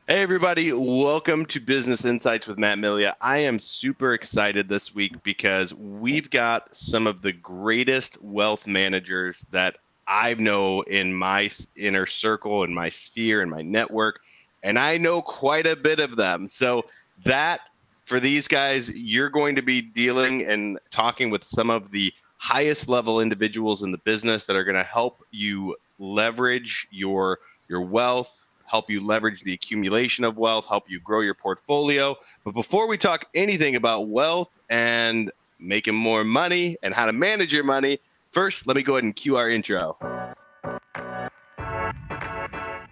Hey everybody, welcome to Business Insights with Matt Milia. I am super excited this week because we've got some of the greatest wealth managers that I know in my inner circle, in my sphere, in my network, and I know quite a bit of them. So that for these guys, you're going to be dealing and talking with some of the highest level individuals in the business that are going to help you leverage your wealth, help you leverage the accumulation of wealth, help you grow your portfolio. But before we talk anything about wealth and making more money and how to manage your money, first, let me go ahead and cue our intro.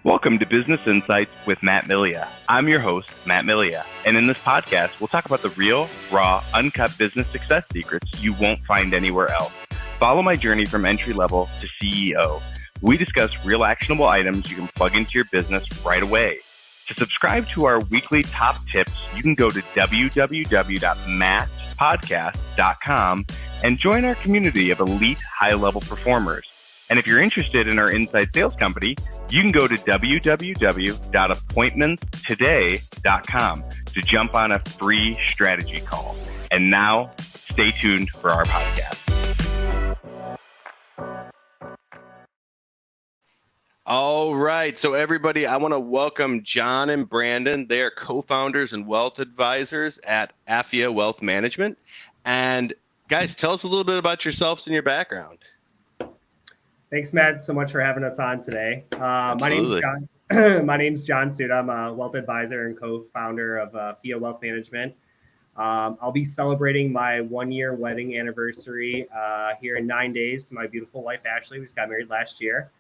Welcome to Business Insights with Matt Milia. I'm your host, Matt Milia, and in this podcast, we'll talk about the real, raw, uncut business success secrets you won't find anywhere else. Follow my journey from entry level to CEO. We discuss real actionable items you can plug into your business right away. To subscribe to our weekly top tips, you can go to www.mattpodcast.com and join our community of elite high-level performers. And if you're interested in our inside sales company, you can go to www.appointmentstoday.com to jump on a free strategy call. And now, stay tuned for our podcast. All right. So everybody, I want to welcome John and Brandon. They are co-founders and wealth advisors at Afia Wealth Management. And guys, tell us a little bit about yourselves and your background. Thanks, Matt, so much for having us on today. My name's John. My name's John Siuda. I'm a wealth advisor and co-founder of Afia Wealth Management. I'll be celebrating my 1-year wedding anniversary here in 9 days to my beautiful wife, Ashley. We just got married last year.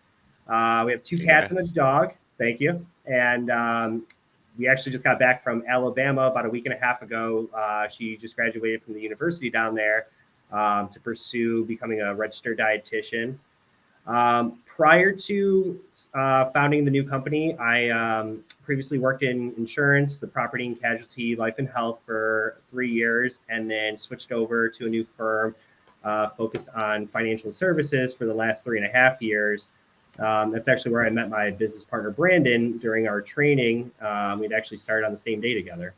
We have 2 cats and a dog. Thank you. And we actually just got back from Alabama about a week and a half ago. She just graduated from the university down there to pursue becoming a registered dietitian. Prior to founding the new company, I previously worked in insurance, the property and casualty, life and health for 3 years, and then switched over to a new firm focused on financial services for the last 3.5 years. That's actually where I met my business partner, Brandon, during our training. We'd actually started on the same day together.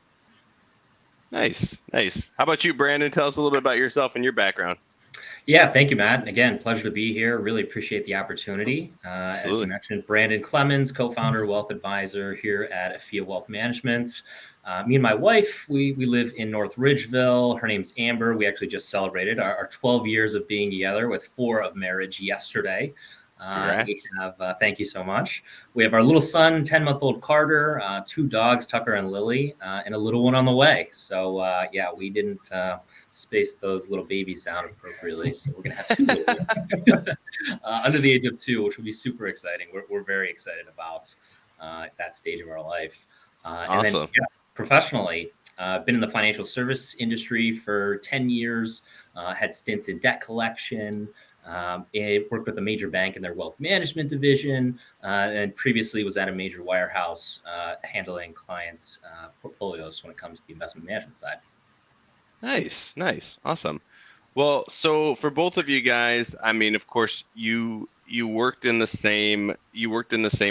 Nice. How about you, Brandon? Tell us a little bit about yourself and your background. Yeah, thank you, Matt. Again, pleasure to be here. Really appreciate the opportunity. As you mentioned, Brandon Clemens, co-founder, wealth advisor here at Afia Wealth Management. Me and my wife, we live in North Ridgeville. Her name's Amber. We actually just celebrated our 12 years of being together with 4 of marriage yesterday. We have, thank you so much. We have our little son, 10-month-old Carter, 2 dogs, Tucker and Lily, and a little one on the way. So yeah, we didn't space those little babies out appropriately. So we're going to have 2 little ones under the age of 2, which will be super exciting. We're very excited about that stage of our life. Awesome. And then, yeah, professionally, been in the financial service industry for 10 years, had stints in debt collection, worked with a major bank in their wealth management division, and previously was at a major wirehouse handling clients' portfolios when it comes to the investment management side. Nice. Awesome. Well, so for both of you guys, I mean, of course, you worked in the same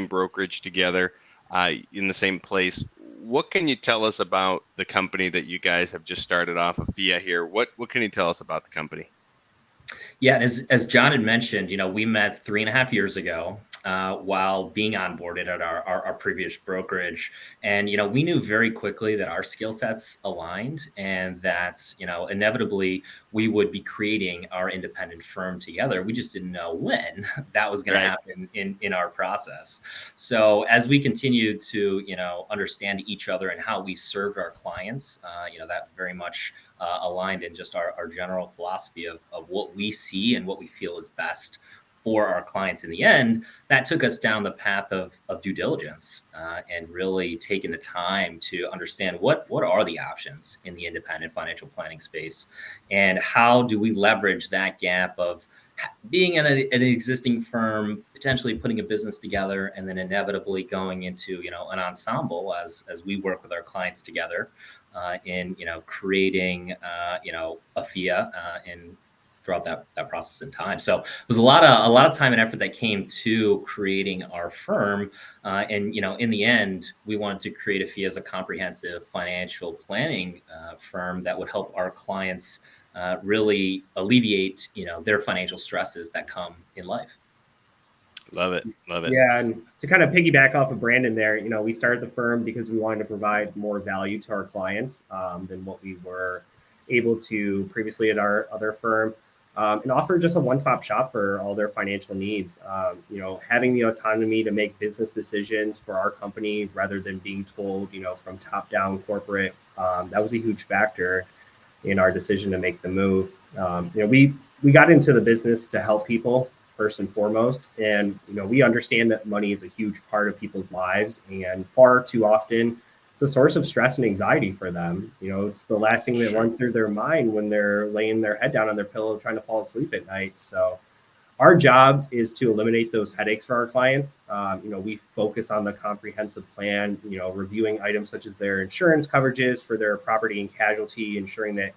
brokerage together, in the same place. What can you tell us about the company that you guys have just started off, Afia here? What can you tell us about the company? Yeah, as John had mentioned, we met 3.5 years ago while being onboarded at our previous brokerage. And, we knew very quickly that our skill sets aligned and that, inevitably we would be creating our independent firm together. We just didn't know when that was going to happen in our process. So as we continued to, understand each other and how we served our clients, that very much aligned in just our general philosophy of what we see and what we feel is best for our clients in the end. That took us down the path of due diligence and really taking the time to understand what are the options in the independent financial planning space and how do we leverage that gap of being in an existing firm, potentially putting a business together, and then inevitably going into an ensemble as we work with our clients together in creating Afia in throughout that process in time. So it was a lot of time and effort that came to creating our firm. And in the end, we wanted to create Afia as a comprehensive financial planning firm that would help our clients really alleviate their financial stresses that come in life. Love it. Love it. Yeah, and to kind of piggyback off of Brandon there, we started the firm because we wanted to provide more value to our clients than what we were able to previously at our other firm, and offer just a one-stop shop for all their financial needs. Having the autonomy to make business decisions for our company rather than being told, from top-down corporate, that was a huge factor in our decision to make the move. We got into the business to help people first and foremost, and we understand that money is a huge part of people's lives, and far too often it's a source of stress and anxiety for them. It's the last thing that runs through their mind when they're laying their head down on their pillow trying to fall asleep at night. So our job is to eliminate those headaches for our clients. We focus on the comprehensive plan, reviewing items such as their insurance coverages for their property and casualty, ensuring that,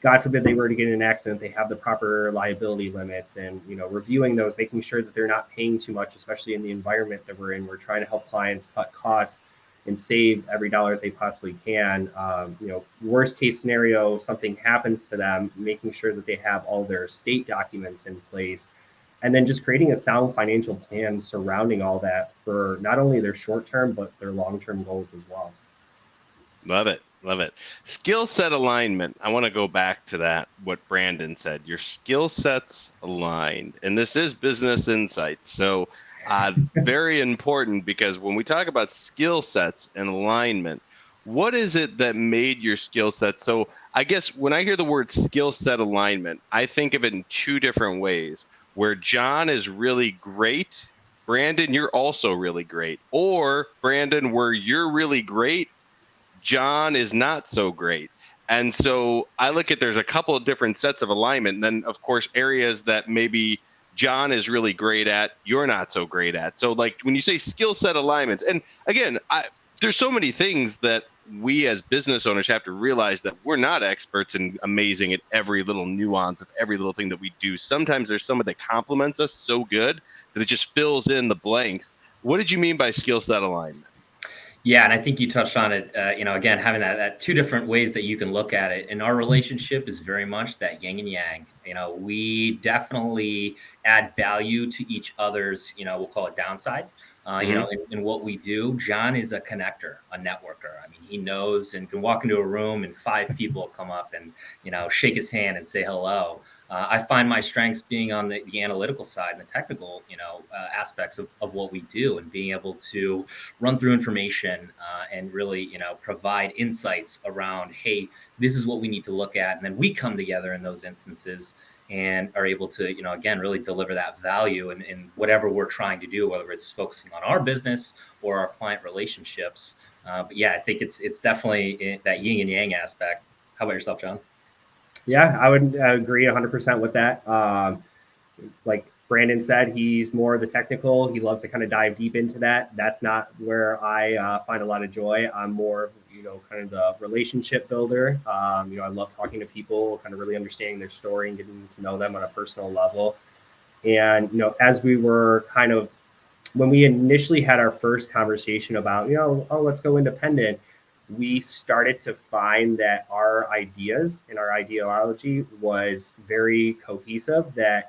God forbid they were to get in an accident, they have the proper liability limits, and, reviewing those, making sure that they're not paying too much, especially in the environment that we're in. We're trying to help clients cut costs and save every dollar that they possibly can. Worst case scenario, something happens to them, making sure that they have all their estate documents in place, and then just creating a sound financial plan surrounding all that for not only their short-term, but their long-term goals as well. Love it. Love it. Skill set alignment. I want to go back to that, what Brandon said. Your skill sets aligned. And this is business insights. So very important, because when we talk about skill sets and alignment, what is it that made your skill set? So I guess when I hear the word skill set alignment, I think of it in two different ways, where John is really great. Brandon, you're also really great. Or Brandon, where you're really great, John is not so great. And so I look at, there's a couple of different sets of alignment. And then, of course, areas that maybe John is really great at, you're not so great at. So like when you say skill set alignments, and again, there's so many things that we as business owners have to realize that we're not experts and amazing at every little nuance of every little thing that we do. Sometimes there's someone that complements us so good that it just fills in the blanks. What did you mean by skill set alignment? Yeah, and I think you touched on it, again, having that two different ways that you can look at it. And our relationship is very much that yin and yang. We definitely add value to each other's, we'll call it downside. In what we do. John is a connector, a networker. I mean, he knows and can walk into a room and 5 people will come up and, shake his hand and say hello. I find my strengths being on the analytical side and the technical, aspects of what we do, and being able to run through information and really, provide insights around, hey, this is what we need to look at. And then we come together in those instances and are able to, again, really deliver that value in whatever we're trying to do, whether it's focusing on our business or our client relationships. But yeah, I think it's definitely that yin and yang aspect. How about yourself, John? Yeah, I would agree 100% with that. Like Brandon said, he's more the technical. He loves to kind of dive deep into that. That's not where I find a lot of joy. I'm more, kind of the relationship builder. I love talking to people, kind of really understanding their story and getting to know them on a personal level. And, as we were when we initially had our first conversation about, let's go independent, we started to find that our ideas and our ideology was very cohesive, that,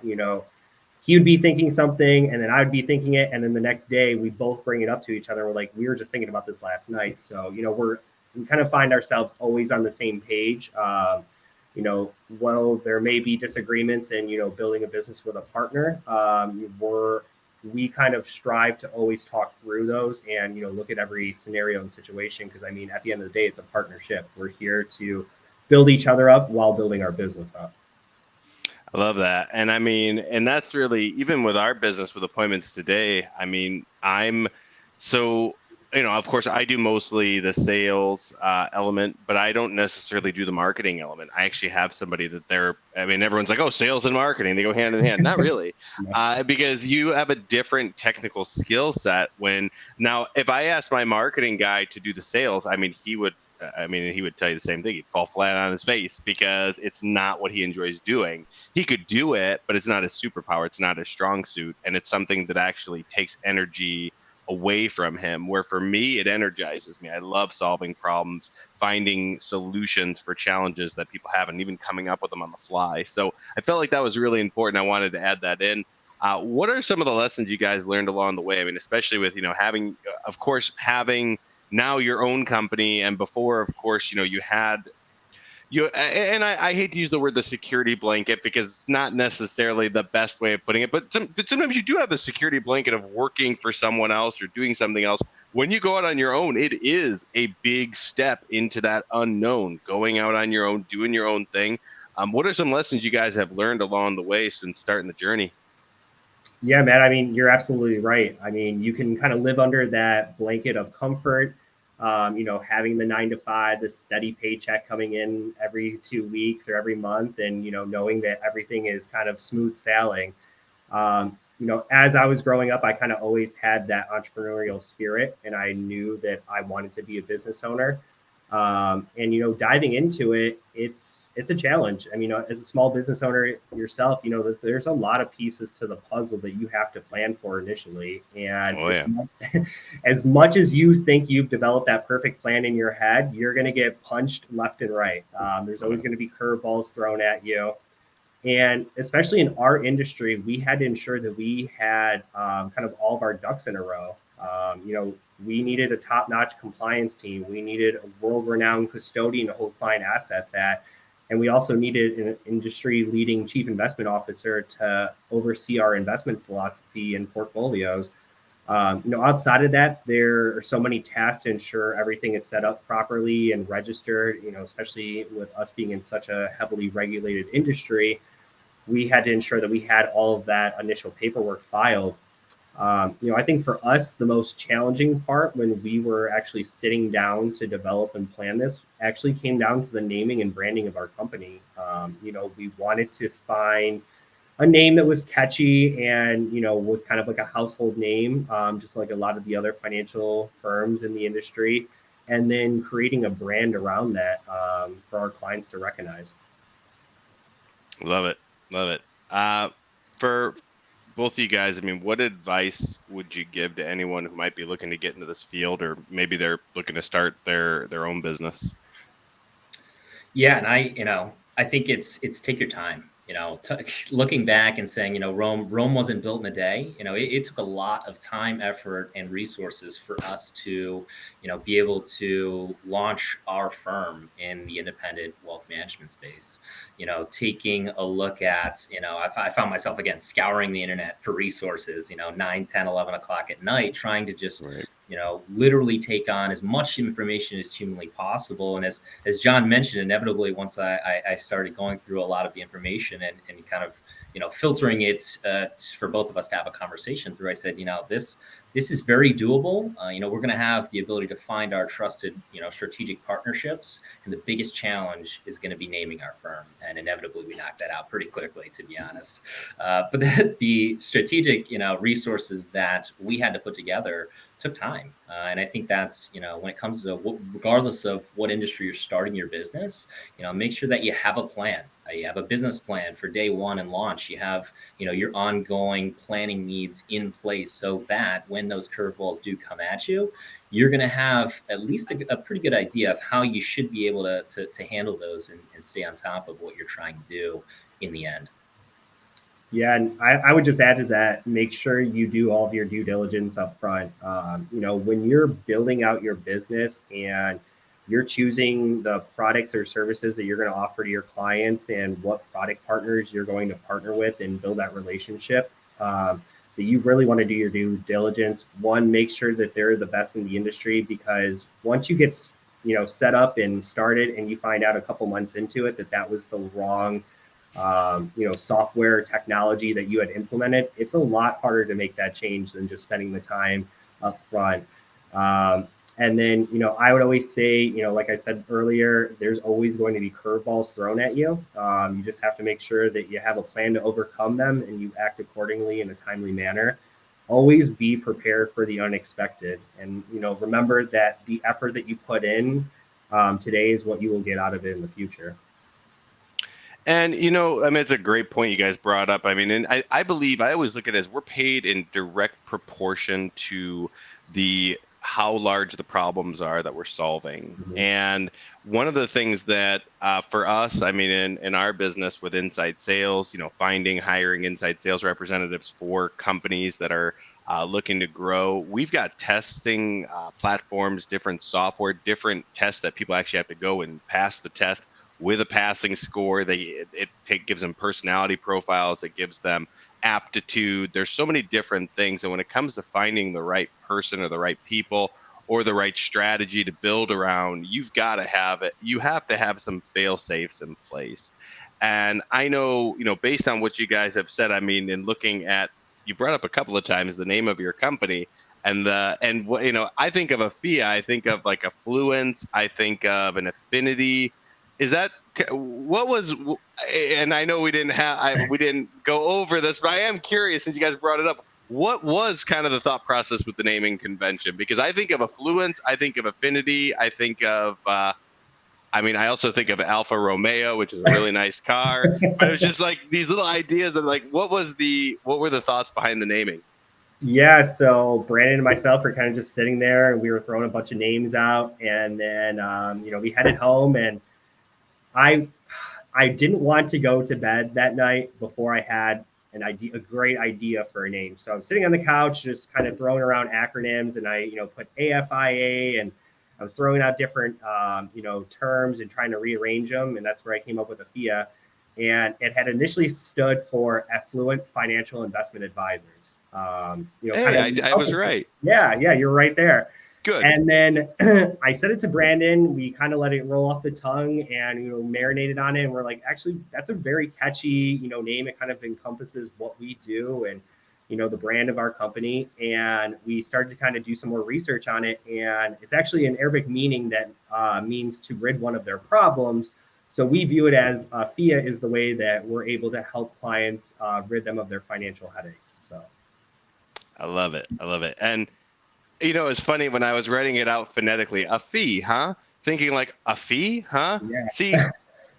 he would be thinking something and then I would be thinking it. And then the next day we both bring it up to each other. We're like, we were just thinking about this last night. So, we kind of find ourselves always on the same page. While there may be disagreements in, building a business with a partner, we kind of strive to always talk through those and, look at every scenario and situation. Because, at the end of the day, it's a partnership. We're here to build each other up while building our business up. I love that. And and that's really, even with our business with appointments today, I'm so, of course I do mostly the sales element, but I don't necessarily do the marketing element. I actually have somebody that everyone's like, oh, sales and marketing, they go hand in hand. Not really, because you have a different technical skill set. Now, if I asked my marketing guy to do the sales, he would, I mean, he would tell you the same thing. He'd fall flat on his face because it's not what he enjoys doing. He could do it, but it's not his superpower. It's not his strong suit. And it's something that actually takes energy away from him, where for me, it energizes me. I love solving problems, finding solutions for challenges that people have, and even coming up with them on the fly. So I felt like that was really important. I wanted to add that in. What are some of the lessons you guys learned along the way? I mean, especially with, having, of course, having now your own company, and before, of course, you had and I hate to use the word the security blanket because it's not necessarily the best way of putting it, but sometimes you do have the security blanket of working for someone else or doing something else. When you go out on your own, it is a big step into that unknown, going out on your own, doing your own thing. What are some lessons you guys have learned along the way since starting the journey? Yeah, man. I mean, you're absolutely right. I mean, you can kind of live under that blanket of comfort, having the 9 to 5, the steady paycheck coming in every 2 weeks or every month, and, knowing that everything is kind of smooth sailing. As I was growing up, I kind of always had that entrepreneurial spirit, and I knew that I wanted to be a business owner. And diving into it, it's a challenge. I mean, as a small business owner yourself, there's a lot of pieces to the puzzle that you have to plan for initially. And Oh yeah. as much as you think you've developed that perfect plan in your head, you're going to get punched left and right. There's always going to be curveballs thrown at you. And especially in our industry, we had to ensure that we had kind of all of our ducks in a row. We needed a top-notch compliance team. We needed a world-renowned custodian to hold client assets at. And we also needed an industry-leading chief investment officer to oversee our investment philosophy and portfolios. Outside of that, there are so many tasks to ensure everything is set up properly and registered, especially with us being in such a heavily regulated industry. We had to ensure that we had all of that initial paperwork filed. I think for us, the most challenging part when we were actually sitting down to develop and plan this actually came down to the naming and branding of our company. We wanted to find a name that was catchy and, was kind of like a household name, just like a lot of the other financial firms in the industry, and then creating a brand around that for our clients to recognize. Love it. Love it. For both of you guys, I mean, what advice would you give to anyone who might be looking to get into this field, or maybe they're looking to start their own business? Yeah, and I think it's take your time. Looking back and saying, Rome wasn't built in a day. It took a lot of time, effort, and resources for us to, be able to launch our firm in the independent wealth management space. Taking a look at, I found myself again scouring the internet for resources. 9, 10, 11 o'clock at night, trying to just Right. literally take on as much information as humanly possible. And as John mentioned, inevitably, once I started going through a lot of the information and kind of, filtering it for both of us to have a conversation through, I said, this is very doable. We're going to have the ability to find our trusted, strategic partnerships. And the biggest challenge is going to be naming our firm. And inevitably, we knocked that out pretty quickly, to be honest. But the strategic, resources that we had to put together took time. And I think that's, when it comes to regardless of what industry you're starting your business, make sure that you have a plan. You have a business plan for day one and launch. You have, your ongoing planning needs in place so that when those curveballs do come at you, you're going to have at least a pretty good idea of how you should be able to handle those and stay on top of what you're trying to do in the end. Yeah, and I would just add to that, make sure you do all of your due diligence up front. When you're building out your business and you're choosing the products or services that you're going to offer to your clients and what product partners you're going to partner with and build that relationship, that you really want to do your due diligence. One, make sure that they're the best in the industry, because once you get set up and started and you find out a couple months into it that was the wrong software technology that you had implemented, it's a lot harder to make that change than just spending the time up front. And then, I would always say, like I said earlier, there's always going to be curveballs thrown at you. You just have to make sure that you have a plan to overcome them and you act accordingly in a timely manner. Always be prepared for the unexpected. And, remember that the effort that you put in today is what you will get out of it in the future. And, you know, I mean, it's a great point you guys brought up. I mean, and I believe I always look at it as we're paid in direct proportion to the how large the problems are that we're solving. Mm-hmm. And one of the things that for us, I mean, in our business with inside sales, you know, hiring inside sales representatives for companies that are looking to grow, we've got testing platforms, different software, different tests that people actually have to go and pass the test with a passing score. It gives them personality profiles. It gives them aptitude. There's so many different things. And when it comes to finding the right person or the right people or the right strategy to build around, you've got to have it. You have to have some fail safes in place. And I know, you know, based on what you guys have said, I mean, in looking at, you brought up a couple of times the name of your company and what, you know, I think of Afia, I think of like affluence, I think of an affinity. Is that what was? And I know we didn't go over this, but I am curious since you guys brought it up. What was kind of the thought process with the naming convention? Because I think of affluence, I think of affinity, I think of. I mean, I also think of Alfa Romeo, which is a really nice car. But it was just like these little ideas of like, what were the thoughts behind the naming? Yeah, so Brandon and myself were kind of just sitting there, and we were throwing a bunch of names out, and then we headed home, and I I didn't want to go to bed that night before I had a great idea for a name. So I'm sitting on the couch, just kind of throwing around acronyms, and I put AFIA, and I was throwing out different terms and trying to rearrange them, and that's where I came up with Afia, and it had initially stood for Affluent Financial Investment Advisors. Hey, I was right. Yeah, you're right there. Good. And then I said it to Brandon. We kind of let it roll off the tongue and marinated on it. And we're like, actually, that's a very catchy name. It kind of encompasses what we do and the brand of our company. And we started to kind of do some more research on it. And it's actually an Arabic meaning that means to rid one of their problems. So we view it as FIA is the way that we're able to help clients rid them of their financial headaches. So I love it. I love it. And you know, it's funny when I was writing it out phonetically, a fee, huh? Thinking like a fee, huh? yeah. See,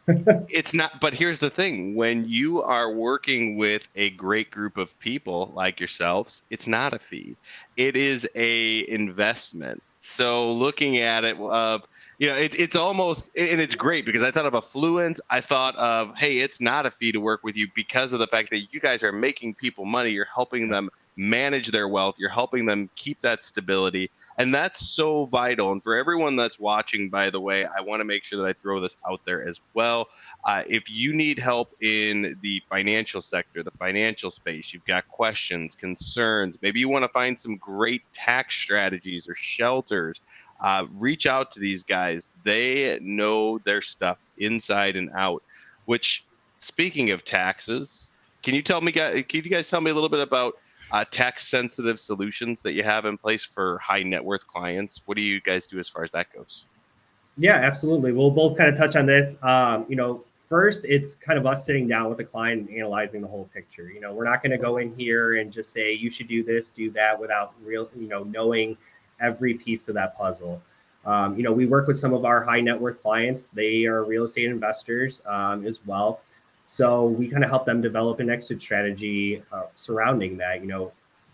it's not, but here's the thing. When you are working with a great group of people like yourselves, it's not a fee. It is a investment. So looking at it, it's almost, and it's great because I thought of affluence. I thought of, hey, it's not a fee to work with you because of the fact that you guys are making people money. You're helping them manage their wealth. You're helping them keep that stability. And that's so vital. And for everyone that's watching, by the way, I want to make sure that I throw this out there as well. If you need help in the financial sector, the financial space, you've got questions, concerns, maybe you want to find some great tax strategies or shelters, reach out to these guys. They know their stuff inside and out. Which, speaking of taxes, can you guys tell me a little bit about tax sensitive solutions that you have in place for high net worth clients? What do you guys do as far as that goes? Yeah, absolutely. We'll both kind of touch on this. First, it's kind of us sitting down with the client and analyzing the whole picture. We're not going to go in here and just say you should do this, do that without knowing every piece of that puzzle. We work with some of our high net worth clients. They are real estate investors as well. So we kind of help them develop an exit strategy surrounding that.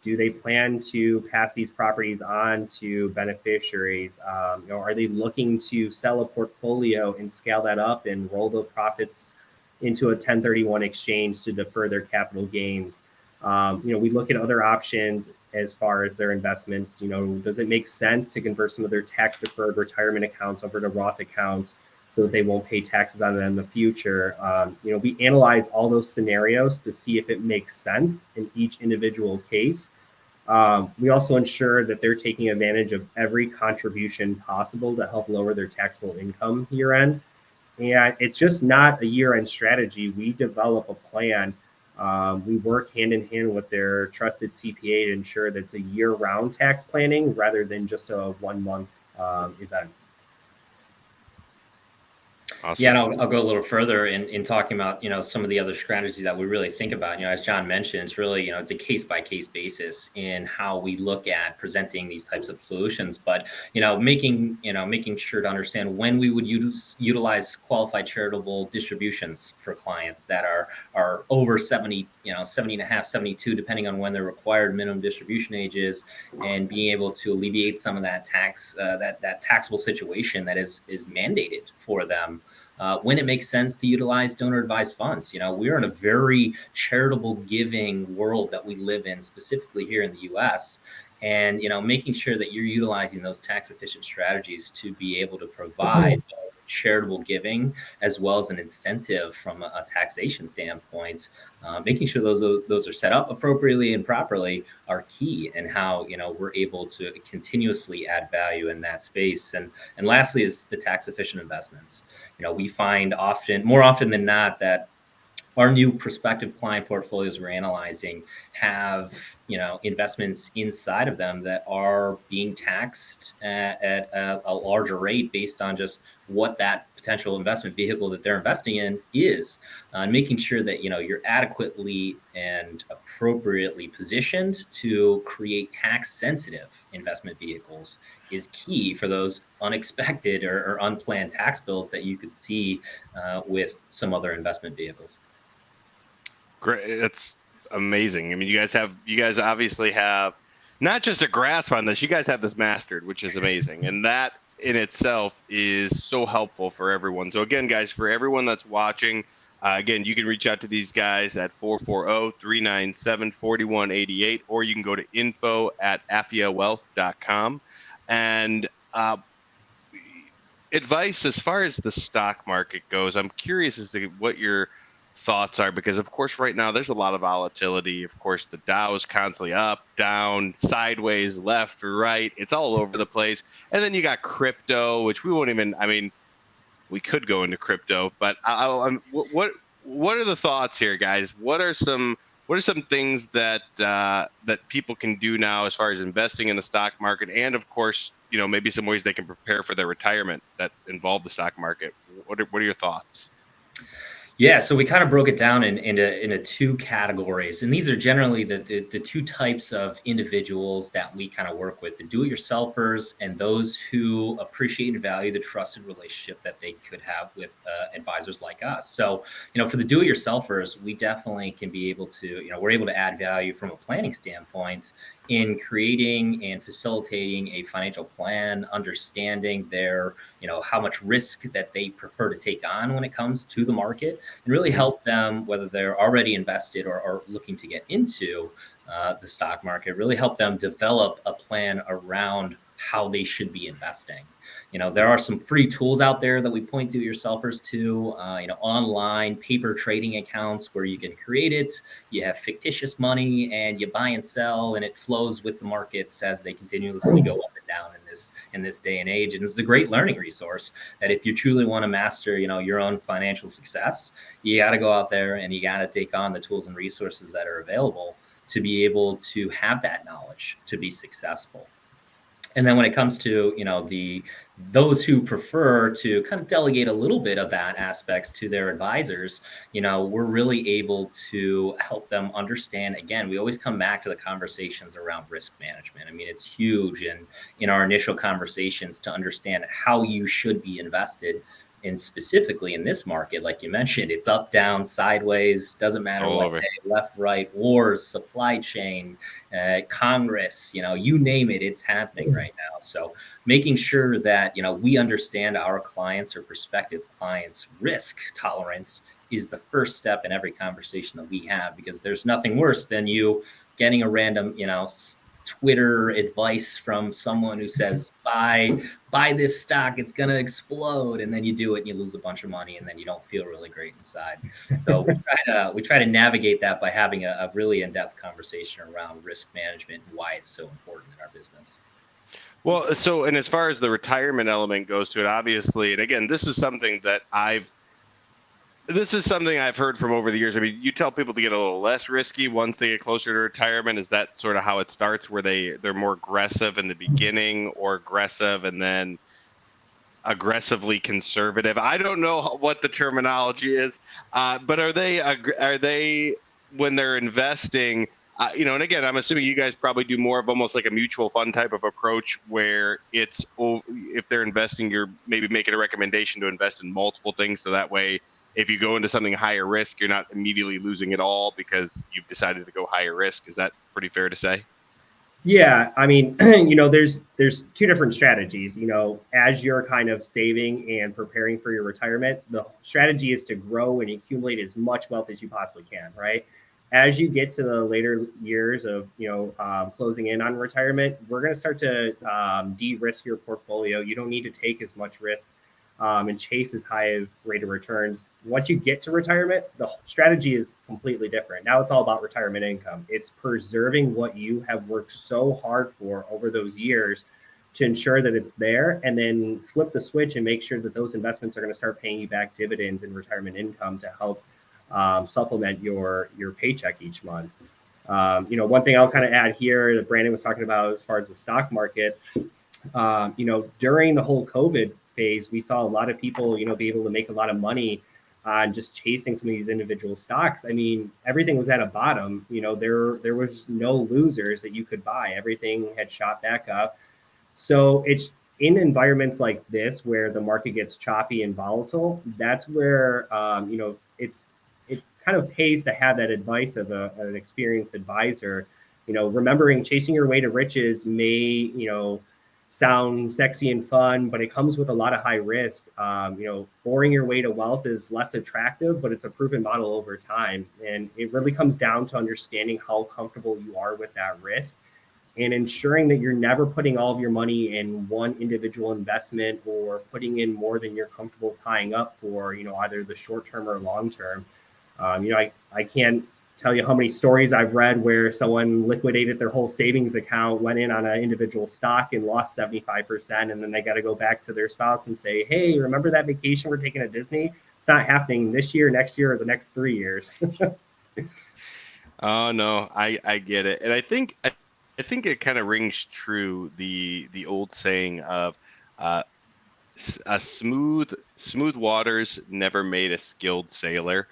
Do they plan to pass these properties on to beneficiaries? Are they looking to sell a portfolio and scale that up and roll the profits into a 1031 exchange to defer their capital gains? We look at other options as far as their investments. Does it make sense to convert some of their tax deferred retirement accounts over to Roth accounts so that they won't pay taxes on them in the future? We analyze all those scenarios to see if it makes sense in each individual case. We also ensure that they're taking advantage of every contribution possible to help lower their taxable income year end. And it's just not a year end strategy. We develop a plan. We work hand in hand with their trusted CPA to ensure that it's a year round tax planning rather than just a 1 month event. Awesome. Yeah, and I'll go a little further in talking about, some of the other strategies that we really think about. As John mentioned, it's really, it's a case by case basis in how we look at presenting these types of solutions. But, making sure to understand when we would utilize qualified charitable distributions for clients that are over 70, 70 and a half, 72, depending on when their required minimum distribution age is, and being able to alleviate some of that that taxable situation that is mandated for them. When it makes sense to utilize donor advised funds. We're in a very charitable giving world that we live in, specifically here in the US. And, making sure that you're utilizing those tax efficient strategies to be able to provide charitable giving as well as an incentive from a taxation standpoint, making sure those are set up appropriately and properly are key in how we're able to continuously add value in that space. And lastly is the tax efficient investments. We find more often than not that our new prospective client portfolios we're analyzing have investments inside of them that are being taxed at a larger rate based on just what that potential investment vehicle that they're investing in is, and making sure that you're adequately and appropriately positioned to create tax sensitive investment vehicles is key for those unexpected or unplanned tax bills that you could see with some other investment vehicles. Great. That's amazing. I mean, you guys obviously have not just a grasp on this, you guys have this mastered, which is amazing. And that in itself is so helpful for everyone. So again, guys, for everyone that's watching, again, you can reach out to these guys at 440-397-4188, or you can go to info@afiawealth.com. And advice as far as the stock market goes, I'm curious as to what your thoughts are, because of course right now there's a lot of volatility. Of course the Dow is constantly up, down, sideways, left or right, it's all over the place. And then you got crypto, which we won't even, I mean, we could go into crypto, but what are the thoughts here, guys? What are some things that that people can do now as far as investing in the stock market, and of course maybe some ways they can prepare for their retirement that involve the stock market? What are your thoughts? Yeah, so we kind of broke it down into two categories, and these are generally the two types of individuals that we kind of work with: the do-it-yourselfers and those who appreciate and value the trusted relationship that they could have with advisors like us. So, for the do-it-yourselfers, we definitely can be able to, we're able to add value from a planning standpoint in creating and facilitating a financial plan, understanding their, how much risk that they prefer to take on when it comes to the market, and really help them, whether they're already invested or looking to get into the stock market, really help them develop a plan around how they should be investing. There are some free tools out there that we point do-it-yourselfers to, online paper trading accounts where you can create it. You have fictitious money and you buy and sell, and it flows with the markets as they continuously go up and down in this day and age. And it's a great learning resource that if you truly want to master, your own financial success, you got to go out there and you got to take on the tools and resources that are available to be able to have that knowledge to be successful. And then when it comes to, those who prefer to kind of delegate a little bit of that aspects to their advisors, we're really able to help them understand. Again, we always come back to the conversations around risk management. I mean, it's huge in our initial conversations to understand how you should be invested. And specifically in this market, like you mentioned, it's up, down, sideways, doesn't matter what day, left, right, wars, supply chain, Congress, you name it, it's happening right now. So making sure that, we understand our clients or prospective clients' risk tolerance is the first step in every conversation that we have, because there's nothing worse than you getting a random, Twitter advice from someone who says, buy this stock, it's going to explode. And then you do it and you lose a bunch of money and then you don't feel really great inside. So we try to navigate that by having a really in-depth conversation around risk management and why it's so important in our business. Well, so, and as far as the retirement element goes to it, obviously, and again, this is something I've heard from over the years. I mean, you tell people to get a little less risky once they get closer to retirement. Is that sort of how it starts, where they're more aggressive in the beginning, or aggressive and then aggressively conservative. I don't know what the terminology is, but are they when they're investing? And again, I'm assuming you guys probably do more of almost like a mutual fund type of approach where if they're investing, you're maybe making a recommendation to invest in multiple things. So that way, if you go into something higher risk, you're not immediately losing it all because you've decided to go higher risk. Is that pretty fair to say? Yeah, I mean, there's two different strategies. As you're kind of saving and preparing for your retirement, the strategy is to grow and accumulate as much wealth as you possibly can, right? As you get to the later years of closing in on retirement, we're going to start to de-risk your portfolio. You don't need to take as much risk and chase as high a rate of returns. Once you get to retirement, the strategy is completely different. Now it's all about retirement income. It's preserving what you have worked so hard for over those years to ensure that it's there, and then flip the switch and make sure that those investments are going to start paying you back dividends and retirement income to help supplement your paycheck each month. One thing I'll kind of add here that Brandon was talking about as far as the stock market, during the whole COVID phase, we saw a lot of people, be able to make a lot of money on just chasing some of these individual stocks. I mean, everything was at a bottom. There was no losers that you could buy. Everything had shot back up. So it's in environments like this where the market gets choppy and volatile. That's where it kind of pays to have that advice of an experienced advisor. Remembering chasing your way to riches may sound sexy and fun, but it comes with a lot of high risk. Boring your way to wealth is less attractive, but it's a proven model over time. And it really comes down to understanding how comfortable you are with that risk and ensuring that you're never putting all of your money in one individual investment or putting in more than you're comfortable tying up for, either the short term or long term. I can't tell you how many stories I've read where someone liquidated their whole savings account, went in on an individual stock and lost 75%. And then they got to go back to their spouse and say, hey, remember that vacation we're taking to Disney? It's not happening this year, next year, or the next 3 years. Oh no, I get it. And I think it kind of rings true, the old saying of a smooth waters never made a skilled sailor.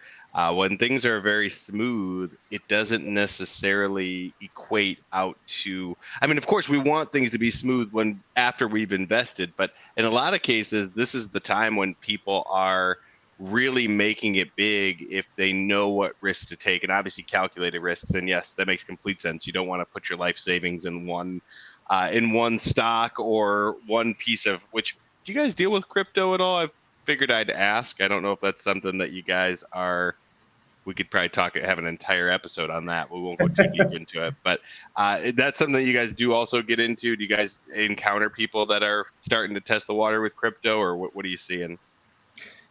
When things are very smooth, it doesn't necessarily equate out to. I mean, of course, we want things to be smooth after we've invested, but in a lot of cases, this is the time when people are really making it big if they know what risks to take, and obviously calculated risks. And yes, that makes complete sense. You don't want to put your life savings in one stock or one piece of which. Do you guys deal with crypto at all? I figured I'd ask. I don't know if that's something that you guys are. We could probably have an entire episode on that. We won't go too deep into it, but that's something that you guys do also get into. Do you guys encounter people that are starting to test the water with crypto, or what are you seeing?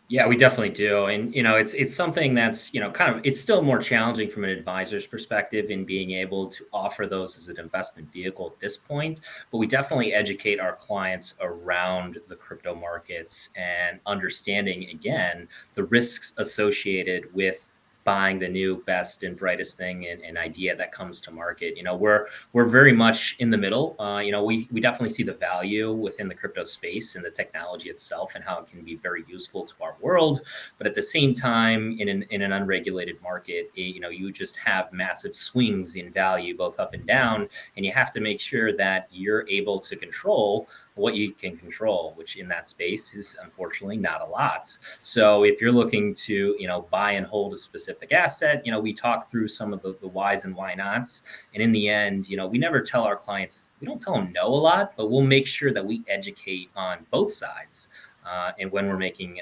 Yeah, we definitely do. And, it's something that's, it's still more challenging from an advisor's perspective in being able to offer those as an investment vehicle at this point. But we definitely educate our clients around the crypto markets and understanding, again, the risks associated with buying the new best and brightest thing and idea that comes to market. We're very much in the middle. We definitely see the value within the crypto space and the technology itself and how it can be very useful to our world. But at the same time, in an unregulated market, you just have massive swings in value, both up and down, and you have to make sure that you're able to control what you can control, which in that space is unfortunately not a lot. So if you're looking to, buy and hold a specific asset, we talk through some of the whys and why nots. And in the end, we never tell our clients, we don't tell them no a lot, but we'll make sure that we educate on both sides. And when we're making,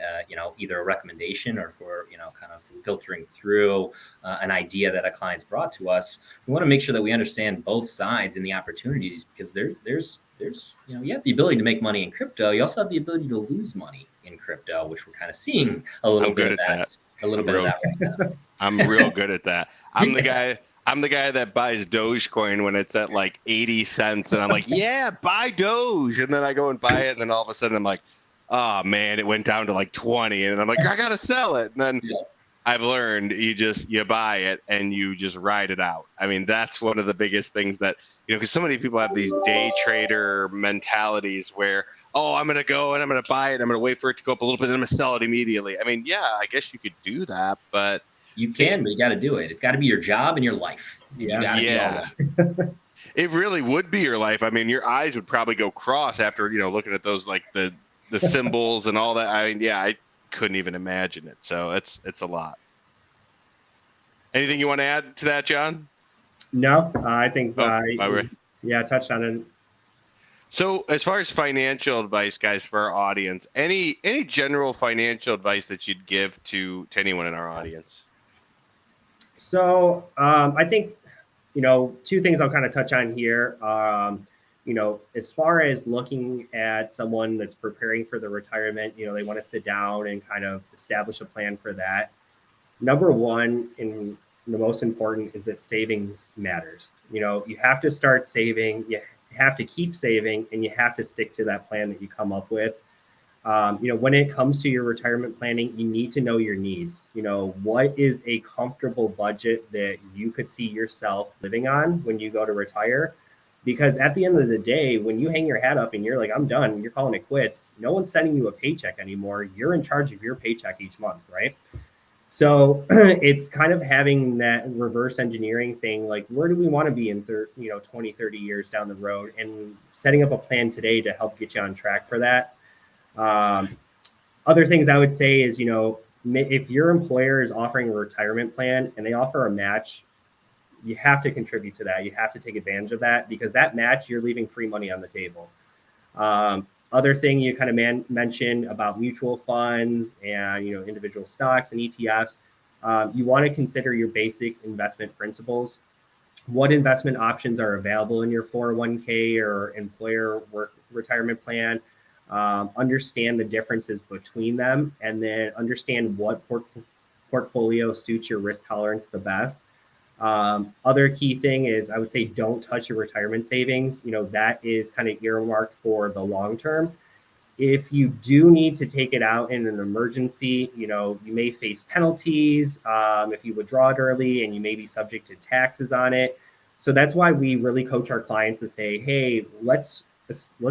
either a recommendation or if we're, kind of filtering through an idea that a client's brought to us, we want to make sure that we understand both sides and the opportunities, because there's you have the ability to make money in crypto. You also have the ability to lose money in crypto, which we're kind of seeing a little bit of that right now. I'm real good at that. I'm the guy that buys Dogecoin when it's at like 80 cents, and I'm like, yeah, buy Doge, and then I go and buy it, and then all of a sudden I'm like, oh man, it went down to like 20, and I'm like, I gotta sell it, and then. Yeah. I've learned you buy it and you just ride it out. I mean, that's one of the biggest things that because so many people have these day trader mentalities where, oh, I'm going to go and I'm going to buy it. I'm going to wait for it to go up a little bit and I'm going to sell it immediately. I mean, yeah, I guess you could do that, but you can, but you got to do it. It's got to be your job and your life. And you got to be all that. It really would be your life. I mean, your eyes would probably go cross after, looking at those, like the symbols and all that. I mean, yeah, I couldn't even imagine it. So it's a lot. Anything you want to add to that, John? No, I think, yeah, touched on it. So as far as financial advice, guys, for our audience, any general financial advice that you'd give to anyone in our audience? So I think, two things I'll kind of touch on here. As far as looking at someone that's preparing for the retirement, they want to sit down and kind of establish a plan for that. Number one, and the most important, is that savings matters. You have to start saving, you have to keep saving, and you have to stick to that plan that you come up with. When it comes to your retirement planning, you need to know your needs. What is a comfortable budget that you could see yourself living on when you go to retire? Because at the end of the day, when you hang your hat up and you're like, I'm done, you're calling it quits, no one's sending you a paycheck anymore. You're in charge of your paycheck each month, right? So it's kind of having that reverse engineering, saying like, where do we want to be in 20, 30 years down the road, and setting up a plan today to help get you on track for that. Other things I would say is, if your employer is offering a retirement plan and they offer a match, you have to contribute to that. You have to take advantage of that, because that match, you're leaving free money on the table. Other thing you kind of mentioned about mutual funds and individual stocks and ETFs, you want to consider your basic investment principles. What investment options are available in your 401k or employer work retirement plan? Understand the differences between them, and then understand what portfolio suits your risk tolerance the best. Other key thing is, I would say, don't touch your retirement savings. That is kind of earmarked for the long term. If you do need to take it out in an emergency, you may face penalties if you withdraw it early, and you may be subject to taxes on it. So that's why we really coach our clients to say, hey, let's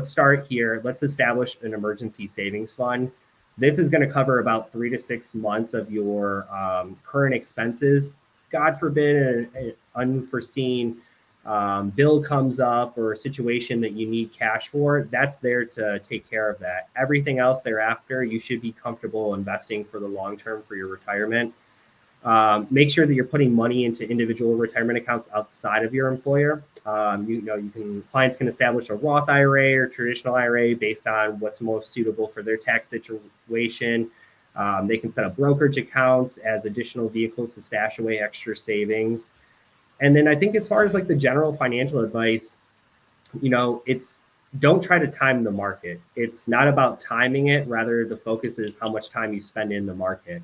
start here. Let's establish an emergency savings fund. This is going to cover about 3 to 6 months of your current expenses. God forbid an unforeseen bill comes up or a situation that you need cash for, that's there to take care of that. Everything else thereafter, you should be comfortable investing for the long term for your retirement. Make sure that you're putting money into individual retirement accounts outside of your employer. Clients can establish a Roth IRA or traditional IRA based on what's most suitable for their tax situation. They can set up brokerage accounts as additional vehicles to stash away extra savings. And then I think, as far as like the general financial advice, it's, don't try to time the market. It's not about timing it. Rather, the focus is how much time you spend in the market.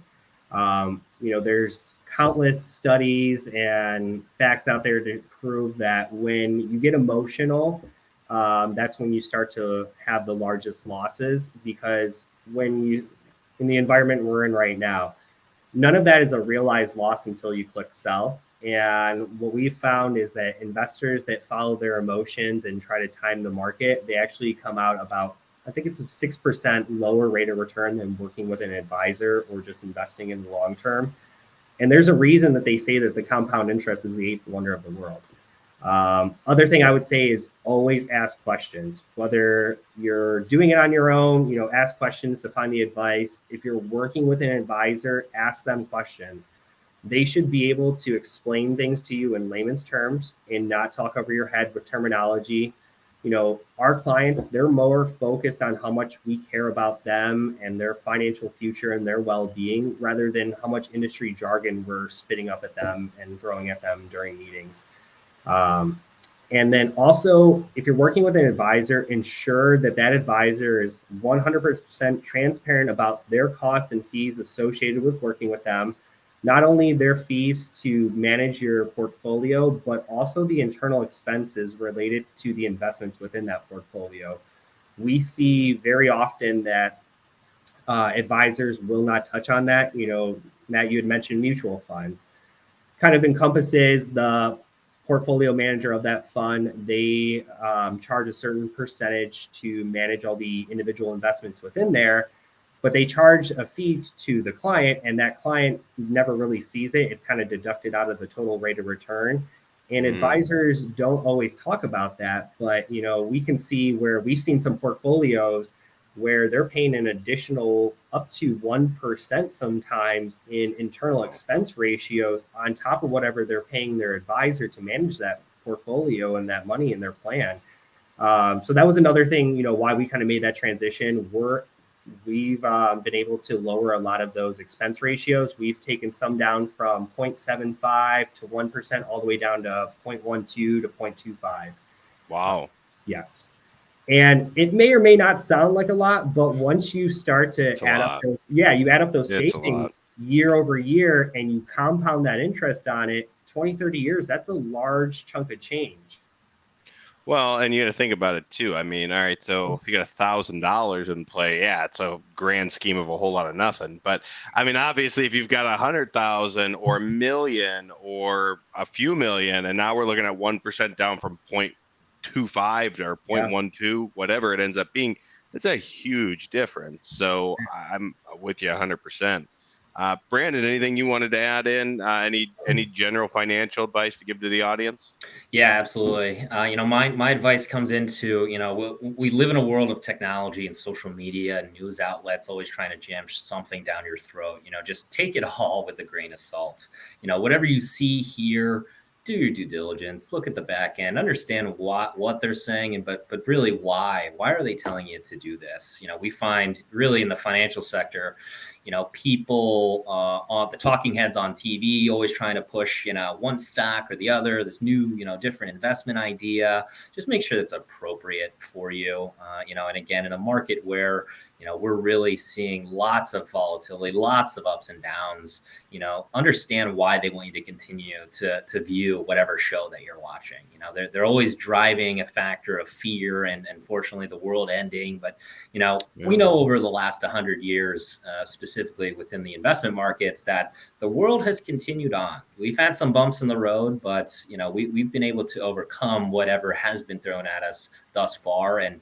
There's countless studies and facts out there to prove that when you get emotional, that's when you start to have the largest losses. Because in the environment we're in right now, none of that is a realized loss until you click sell. And what we've found is that investors that follow their emotions and try to time the market, they actually come out about, I think it's a 6% lower rate of return than working with an advisor or just investing in the long term. And there's a reason that they say that the compound interest is the eighth wonder of the world. Other thing I would say is always ask questions. Whether you're doing it on your own, ask questions to find the advice. If you're working with an advisor, ask them questions. They should be able to explain things to you in layman's terms and not talk over your head with terminology. Our clients, they're more focused on how much we care about them and their financial future and their well-being, rather than how much industry jargon we're spitting up at them and throwing at them during meetings. And then also, if you're working with an advisor, ensure that advisor is 100% transparent about their costs and fees associated with working with them. Not only their fees to manage your portfolio, but also the internal expenses related to the investments within that portfolio. We see very often that advisors will not touch on that. Matt, you had mentioned mutual funds. Kind of encompasses the portfolio manager of that fund, they charge a certain percentage to manage all the individual investments within there, but they charge a fee to the client, and that client never really sees it. It's kind of deducted out of the total rate of return. And advisors don't always talk about that, but we can see where we've seen some portfolios where they're paying an additional up to 1% sometimes in internal expense ratios on top of whatever they're paying their advisor to manage that portfolio and that money in their plan. So that was another thing, why we kind of made that transition. We've been able to lower a lot of those expense ratios. We've taken some down from 0.75 to 1% all the way down to 0.12 to 0.25. Wow. Yes. And it may or may not sound like a lot, but once you start to add up those savings year over year and you compound that interest on it, 20, 30 years, that's a large chunk of change. Well, and you got to think about it too. I mean, all right, so if you got $1,000 in play, yeah, it's a grand scheme of a whole lot of nothing. But I mean, obviously, if you've got 100,000 or a million or a few million, and now we're looking at 1% down from 0.25 or 0.12, whatever it ends up being, it's a huge difference. So I'm with you 100%. Brandon, anything you wanted to add in? Any general financial advice to give to the audience? Yeah, absolutely. My advice comes into, we live in a world of technology and social media and news outlets always trying to jam something down your throat. Just take it all with a grain of salt. Whatever you see here, do your due diligence, look at the back end, understand what they're saying, but really why are they telling you to do this? We find really in the financial sector, people on the talking heads on TV always trying to push, one stock or the other, this new, different investment idea. Just make sure that's appropriate for you. And again, in a market where, we're really seeing lots of volatility, lots of ups and downs, understand why they want you to continue to view whatever show that you're watching. They're always driving a factor of fear and unfortunately the world ending. But, we know over the last 100 years, specifically within the investment markets, that the world has continued on. We've had some bumps in the road, but, we've been able to overcome whatever has been thrown at us thus far. And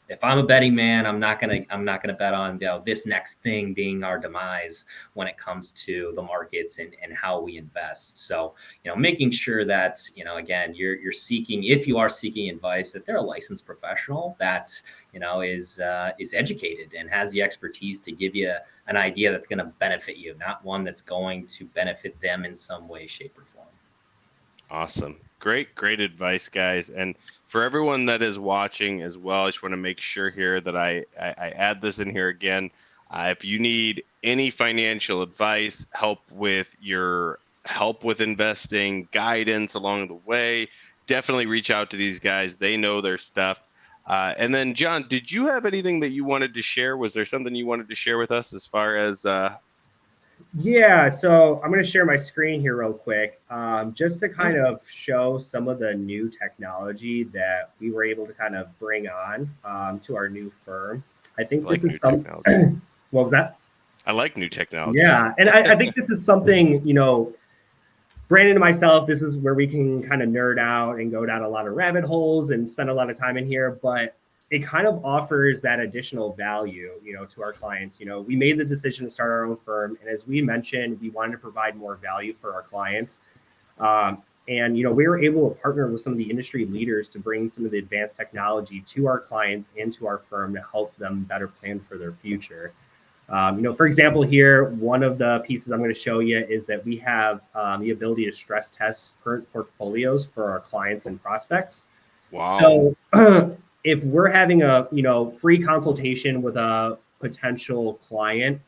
if I'm a betting man, I'm not gonna bet on this next thing being our demise when it comes to the markets and how we invest. So making sure that again you're seeking, if you are seeking advice, that they're a licensed professional that is educated and has the expertise to give you an idea that's going to benefit you, not one that's going to benefit them in some way, shape, or form. Awesome. Great advice, guys. And for everyone that is watching as well, I just want to make sure here that I add this in here again. If you need any financial advice, help with investing, guidance along the way, definitely reach out to these guys. They know their stuff. And then, John, did you have anything that you wanted to share? Was there something you wanted to share with us as far as Yeah, so I'm going to share my screen here real quick, just to kind of show some of the new technology that we were able to kind of bring on to our new firm. I think this is some. What was that? I like new technology. Yeah, and I think this is something, Brandon and myself, this is where we can kind of nerd out and go down a lot of rabbit holes and spend a lot of time in here, but it kind of offers that additional value, to our clients. We made the decision to start our own firm. And as we mentioned, we wanted to provide more value for our clients. And, we were able to partner with some of the industry leaders to bring some of the advanced technology to our clients and to our firm to help them better plan for their future. For example, here, one of the pieces I'm going to show you is that we have the ability to stress test current portfolios for our clients and prospects. Wow. So if we're having a free consultation with a potential client,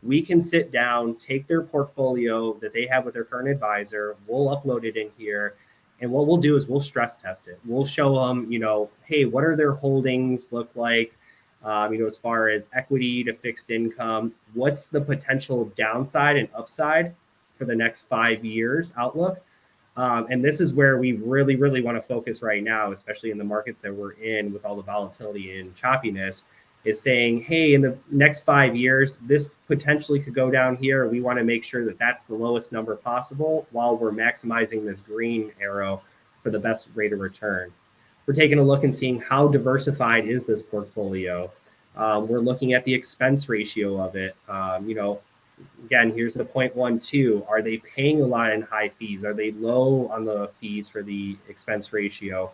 we can sit down, take their portfolio that they have with their current advisor, we'll upload it in here, and what we'll do is we'll stress test it. We'll show them, hey, what are their holdings look like? As far as equity to fixed income, what's the potential downside and upside for the next 5 years outlook? And this is where we really, really want to focus right now, especially in the markets that we're in with all the volatility and choppiness, is saying, hey, in the next 5 years, this potentially could go down here. We want to make sure that that's the lowest number possible while we're maximizing this green arrow for the best rate of return. We're taking a look and seeing how diversified is this portfolio. We're looking at the expense ratio of it. Again, here's the 0.12. Are they paying a lot in high fees? Are they low on the fees for the expense ratio?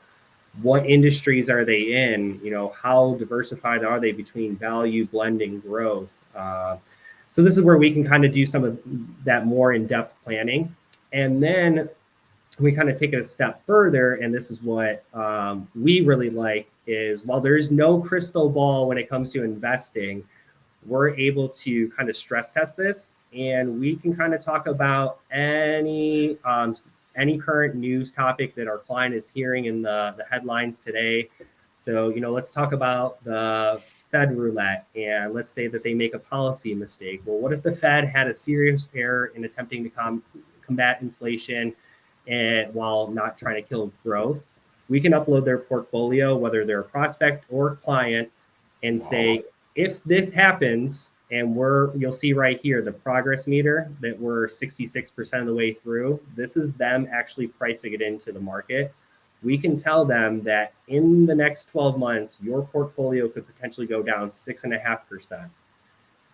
What industries are they in? How diversified are they between value, blending, growth? So this is where we can kind of do some of that more in-depth planning. And then we kind of take it a step further, and this is what we really like is, while there is no crystal ball when it comes to investing, we're able to kind of stress test this, and we can kind of talk about any current news topic that our client is hearing in the headlines today. So, let's talk about the Fed roulette, and let's say that they make a policy mistake. Well, what if the Fed had a serious error in attempting to combat inflation and while not trying to kill growth? We can upload their portfolio, whether they're a prospect or client, and say, if this happens, and you'll see right here, the progress meter that we're 66% of the way through, this is them actually pricing it into the market. We can tell them that in the next 12 months, your portfolio could potentially go down 6.5%,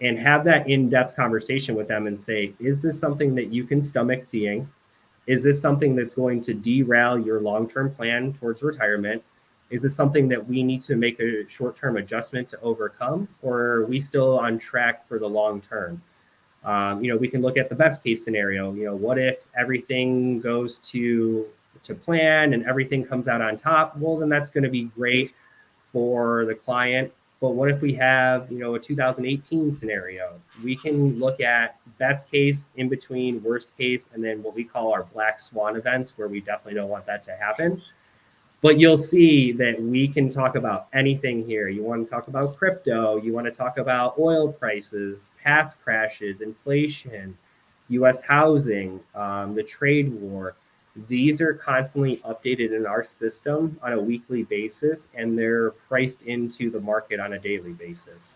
and have that in-depth conversation with them and say, is this something that you can stomach seeing? Is this something that's going to derail your long-term plan towards retirement? Is this something that we need to make a short-term adjustment to overcome, or are we still on track for the long term? We can look at the best case scenario. What if everything goes to plan and everything comes out on top? Well, then that's going to be great for the client. But what if we have, a 2018 scenario? We can look at best case, in between, worst case, and then what we call our black swan events, where we definitely don't want that to happen. But you'll see that we can talk about anything here. You want to talk about crypto, you want to talk about oil prices, past crashes, inflation, US housing, the trade war. These are constantly updated in our system on a weekly basis, and they're priced into the market on a daily basis.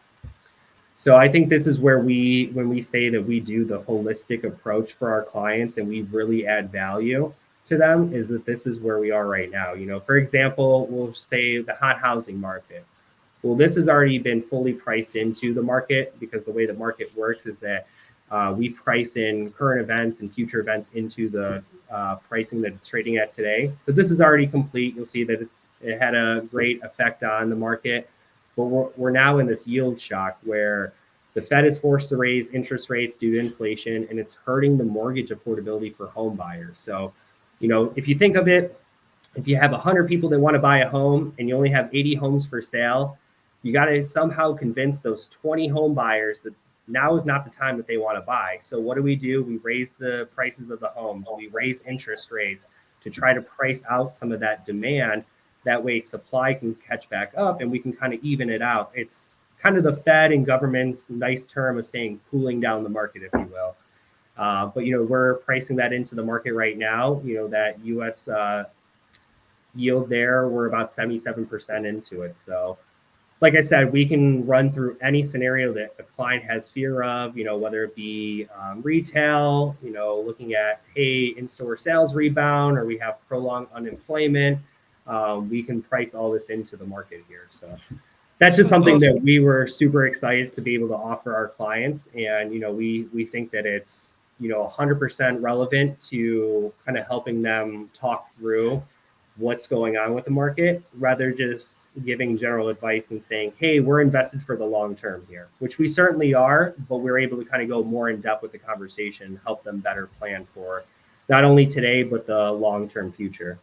So I think this is where when we say that we do the holistic approach for our clients and we really add value to them, is that this is where we are right now. For example, we'll say the hot housing market. Well, this has already been fully priced into the market, because the way the market works is that we price in current events and future events into the pricing that it's trading at today. So this is already complete. You'll see that it had a great effect on the market, but we're now in this yield shock where the Fed is forced to raise interest rates due to inflation, and it's hurting the mortgage affordability for home buyers. So, if you think of it, if you have 100 people that want to buy a home and you only have 80 homes for sale, you got to somehow convince those 20 home buyers that now is not the time that they want to buy. So what do? We raise the prices of the homes. We raise interest rates to try to price out some of that demand. That way supply can catch back up and we can kind of even it out. It's kind of the Fed and government's nice term of saying cooling down the market, if you will. But we're pricing that into the market right now. That US yield there, we're about 77% into it. So like I said, we can run through any scenario that a client has fear of, whether it be retail, looking at, hey, in-store sales rebound, or we have prolonged unemployment. We can price all this into the market here. So that's just something that we were super excited to be able to offer our clients. And, we think that it's, 100% relevant to kind of helping them talk through what's going on with the market, rather just giving general advice and saying, hey, we're invested for the long term here, which we certainly are, but we're able to kind of go more in depth with the conversation, help them better plan for not only today, but the long-term future.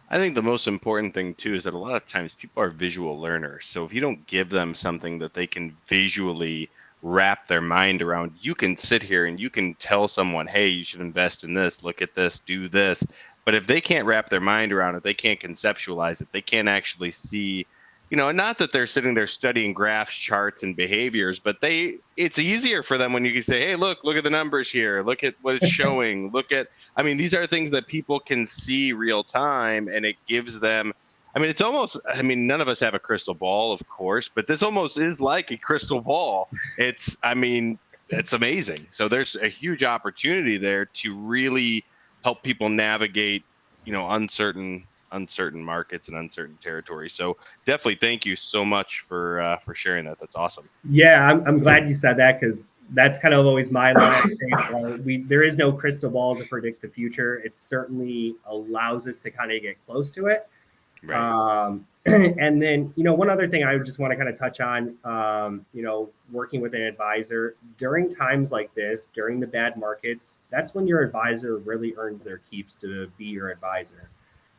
I think the most important thing too is that a lot of times people are visual learners. So if you don't give them something that they can visually wrap their mind around, you can sit here and you can tell someone, hey, you should invest in this, look at this, do this. But if they can't wrap their mind around it, they can't conceptualize it, they can't actually see, not that they're sitting there studying graphs, charts, and behaviors, but it's easier for them when you can say, hey, look at the numbers here, look at what it's showing, these are things that people can see real time, and it gives them I mean, it's almost, I mean, none of us have a crystal ball, of course, but this almost is like a crystal ball. I mean, it's amazing. So there's a huge opportunity there to really help people navigate, uncertain markets and uncertain territory. So definitely thank you so much for sharing that. That's awesome. Yeah, I'm glad you said that, because that's kind of always my line of faith. There is no crystal ball to predict the future. It certainly allows us to kind of get close to it. Right. And then, one other thing I just want to kind of touch on, working with an advisor during times like this, during the bad markets, that's when your advisor really earns their keeps to be your advisor.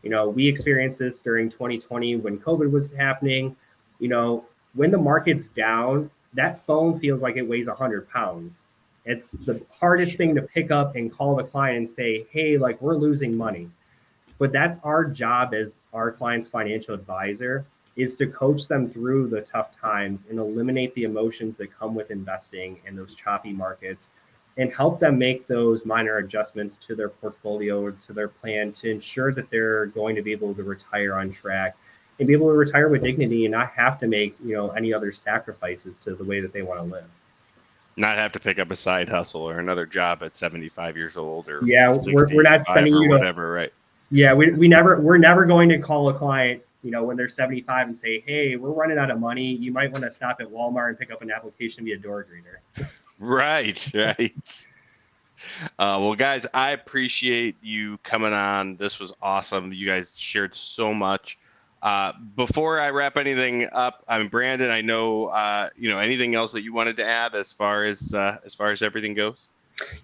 We experienced this during 2020 when COVID was happening. When the market's down, that phone feels like it weighs 100 pounds. It's the hardest thing to pick up and call the client and say, hey, like, we're losing money. But that's our job as our client's financial advisor, is to coach them through the tough times and eliminate the emotions that come with investing in those choppy markets, and help them make those minor adjustments to their portfolio or to their plan to ensure that they're going to be able to retire on track and be able to retire with dignity and not have to make, any other sacrifices to the way that they want to live. Not have to pick up a side hustle or another job at 75 years old or yeah, we're not sending or you whatever, right? Yeah, we're never going to call a client, when they're 75 and say, hey, we're running out of money. You might want to stop at Walmart and pick up an application via door greeter. Right. Well, guys, I appreciate you coming on. This was awesome. You guys shared so much. Before I wrap anything up, Brandon, I know, anything else that you wanted to add as far as everything goes?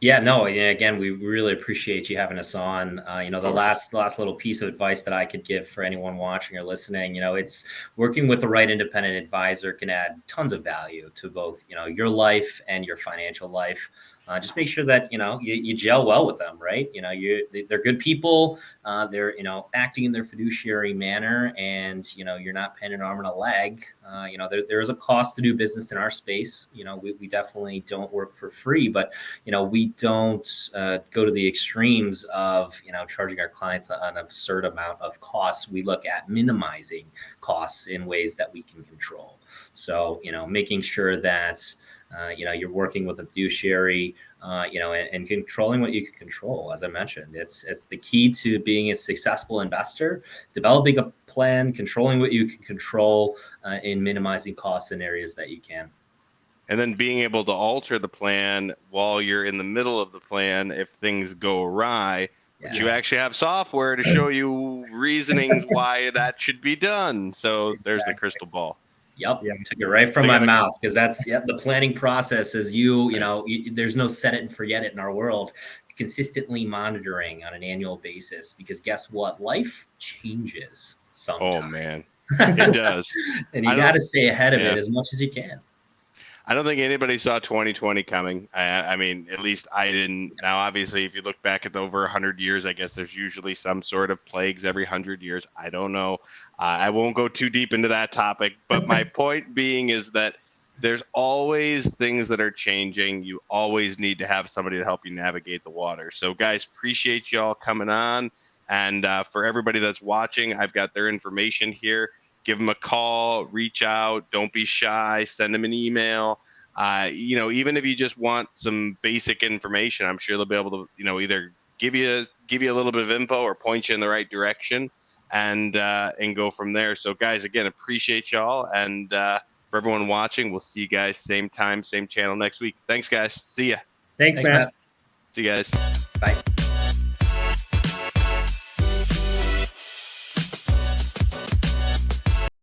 Yeah, no, again, we really appreciate you having us on. The last little piece of advice that I could give for anyone watching or listening, it's working with the right independent advisor can add tons of value to both, your life and your financial life. Just make sure that, you gel well with them, right? They're good people. They're, acting in their fiduciary manner, and, you're not paying an arm and a leg. There is a cost to do business in our space. We definitely don't work for free, but, we don't go to the extremes of, charging our clients an absurd amount of costs. We look at minimizing costs in ways that we can control. So, making sure that, you're working with a fiduciary, and controlling what you can control. As I mentioned, it's the key to being a successful investor, developing a plan, controlling what you can control, in minimizing costs in areas that you can. And then being able to alter the plan while you're in the middle of the plan if things go awry. But you actually have software to show you reasonings why that should be done. So there's the crystal ball. Yep. Yeah. Took it right from my mouth, because that's the planning process is there's no set it and forget it in our world. It's consistently monitoring on an annual basis, because guess what? Life changes sometimes. Oh man, it does. And you got to stay ahead of it as much as you can. I don't think anybody saw 2020 coming. I mean, at least I didn't. Now, obviously, if you look back at over 100 years, I guess there's usually some sort of plagues every 100 years. I don't know. I won't go too deep into that topic. But my point being is that there's always things that are changing. You always need to have somebody to help you navigate the water. So, guys, appreciate y'all coming on. And for everybody that's watching, I've got their information here. Give them a call, reach out, don't be shy, send them an email. Even if you just want some basic information, I'm sure they'll be able to, either give you a little bit of info or point you in the right direction, and go from there. So guys, again, appreciate y'all. And for everyone watching, we'll see you guys same time, same channel next week. Thanks, guys. See ya. Thanks, Matt. See you guys. Bye.